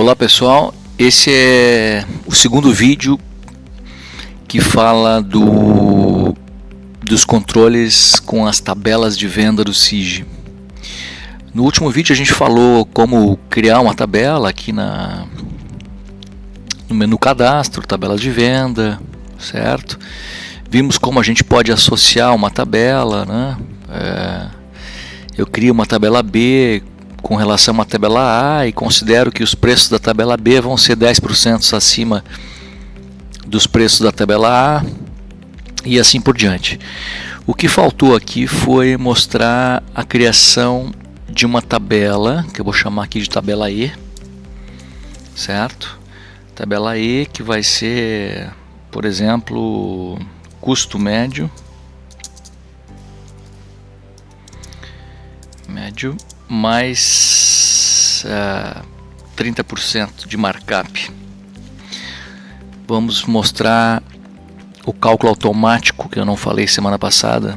Olá pessoal, esse é o segundo vídeo que fala dos controles com as tabelas de venda do SIG. No último vídeo a gente falou como criar uma tabela aqui no menu cadastro, tabelas de venda, certo? Vimos como a gente pode associar uma tabela, né? Eu crio uma tabela B com relação a uma tabela A e considero que os preços da tabela B vão ser 10% acima dos preços da tabela A e assim por diante. O que faltou aqui foi mostrar a criação de uma tabela, que eu vou chamar aqui de tabela E, certo? Tabela E que vai ser, por exemplo, custo médio mais 30% de markup. Vamos mostrar o cálculo automático que eu não falei semana passada,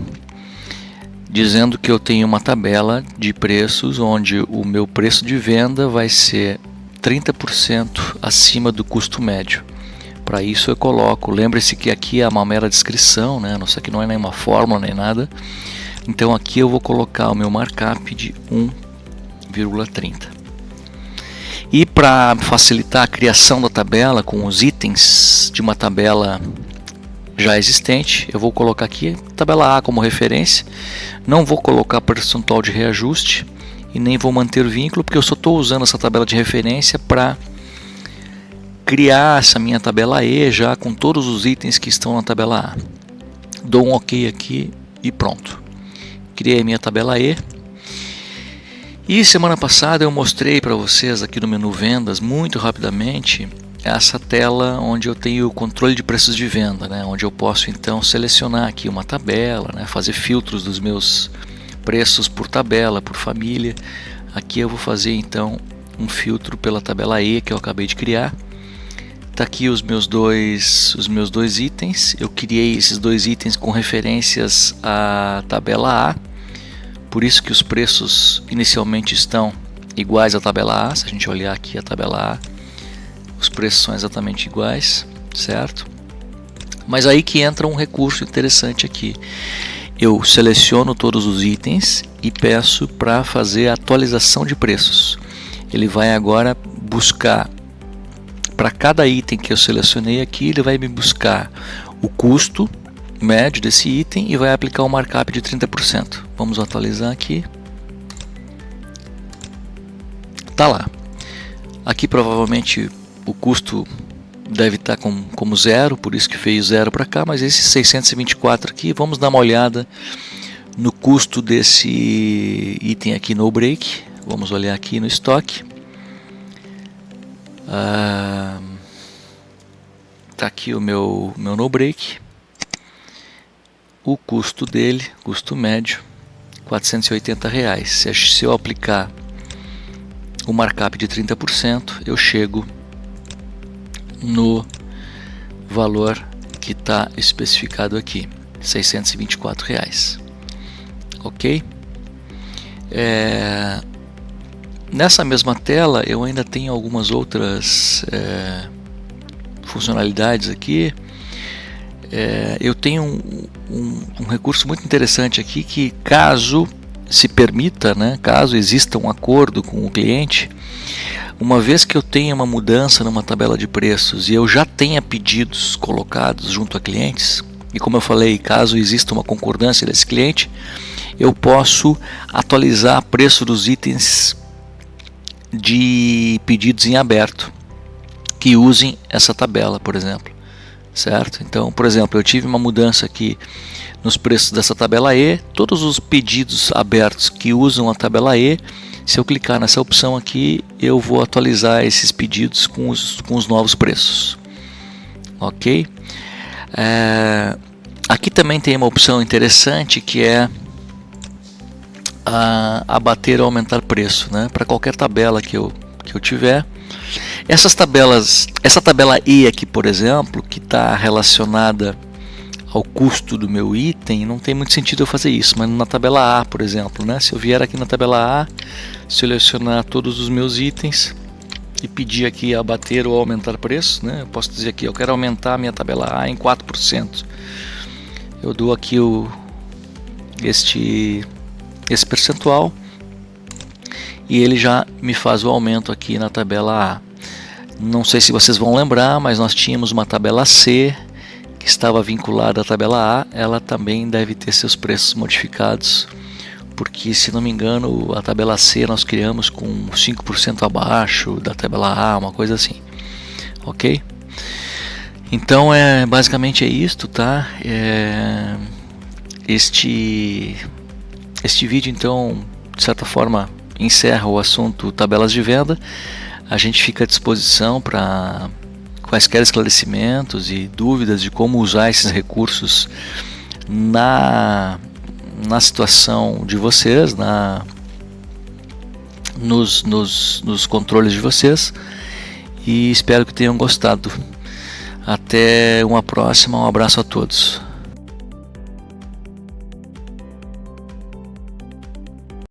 dizendo que eu tenho uma tabela de preços onde o meu preço de venda vai ser 30% acima do custo médio. Para isso eu coloco, lembre-se que aqui é uma mera descrição, né? Isso aqui não é nenhuma fórmula nem nada. Então aqui eu vou colocar o meu markup de 1,30. E para facilitar a criação da tabela com os itens de uma tabela já existente, eu vou colocar aqui a tabela A como referência. Não vou colocar percentual de reajuste e nem vou manter o vínculo, porque eu só estou usando essa tabela de referência para criar essa minha tabela E já com todos os itens que estão na tabela A. Dou um OK aqui e pronto. Criei minha tabela E. E semana passada eu mostrei para vocês aqui no menu vendas muito rapidamente essa tela onde eu tenho o controle de preços de venda, né? Onde eu posso então selecionar aqui uma tabela, né? Fazer filtros dos meus preços por tabela, por família. Aqui eu vou fazer então um filtro pela tabela E que eu acabei de criar. Tá aqui os meus dois itens. Eu criei esses dois itens com referências à tabela A. Por isso que os preços inicialmente estão iguais à tabela A. Se a gente olhar aqui a tabela A, os preços são exatamente iguais, certo? Mas aí que entra um recurso interessante aqui. Eu seleciono todos os itens e peço para fazer a atualização de preços. Ele vai agora buscar, para cada item que eu selecionei aqui, ele vai me buscar o custo médio desse item e vai aplicar um markup de 30%. Vamos atualizar aqui. Tá lá. Aqui provavelmente o custo deve estar como zero, por isso que veio zero para cá, mas esse 624 aqui, vamos dar uma olhada no custo desse item aqui no break. Vamos olhar aqui no estoque. Tá aqui o meu no break. O custo dele, custo médio, R$480. Se eu aplicar o markup de 30%, eu chego no valor que está especificado aqui, R$624. Ok? Nessa mesma tela eu ainda tenho algumas outras funcionalidades aqui. Eu tenho um recurso muito interessante aqui que, caso se permita, né, caso exista um acordo com o cliente, uma vez que eu tenha uma mudança numa tabela de preços e eu já tenha pedidos colocados junto a clientes, e como eu falei, caso exista uma concordância desse cliente, eu posso atualizar o preço dos itens de pedidos em aberto que usem essa tabela, por exemplo. Certo? Então, por exemplo, eu tive uma mudança aqui nos preços dessa tabela E. Todos os pedidos abertos que usam a tabela E, se eu clicar nessa opção aqui, eu vou atualizar esses pedidos com os novos preços. Ok? Aqui também tem uma opção interessante que é abater ou aumentar preço, né? Para qualquer tabela que eu tiver. Essas tabelas, essa tabela E aqui, por exemplo, que está relacionada ao custo do meu item, não tem muito sentido eu fazer isso, mas na tabela A, por exemplo, né? Se eu vier aqui na tabela A, selecionar todos os meus itens, e pedir aqui abater ou aumentar preço, né? Eu posso dizer aqui, eu quero aumentar a minha tabela A em 4%. Eu dou aqui esse percentual e ele já me faz o aumento aqui na tabela A. Não sei se vocês vão lembrar, mas nós tínhamos uma tabela C que estava vinculada à tabela A. Ela também deve ter seus preços modificados, porque, se não me engano, a tabela C nós criamos com 5% abaixo da tabela A, uma coisa assim, ok? Então, basicamente é isto, tá? Este vídeo, então, de certa forma, encerra o assunto tabelas de venda. A gente fica à disposição para quaisquer esclarecimentos e dúvidas de como usar esses recursos na situação de vocês, nos controles de vocês, e espero que tenham gostado. Até uma próxima, um abraço a todos.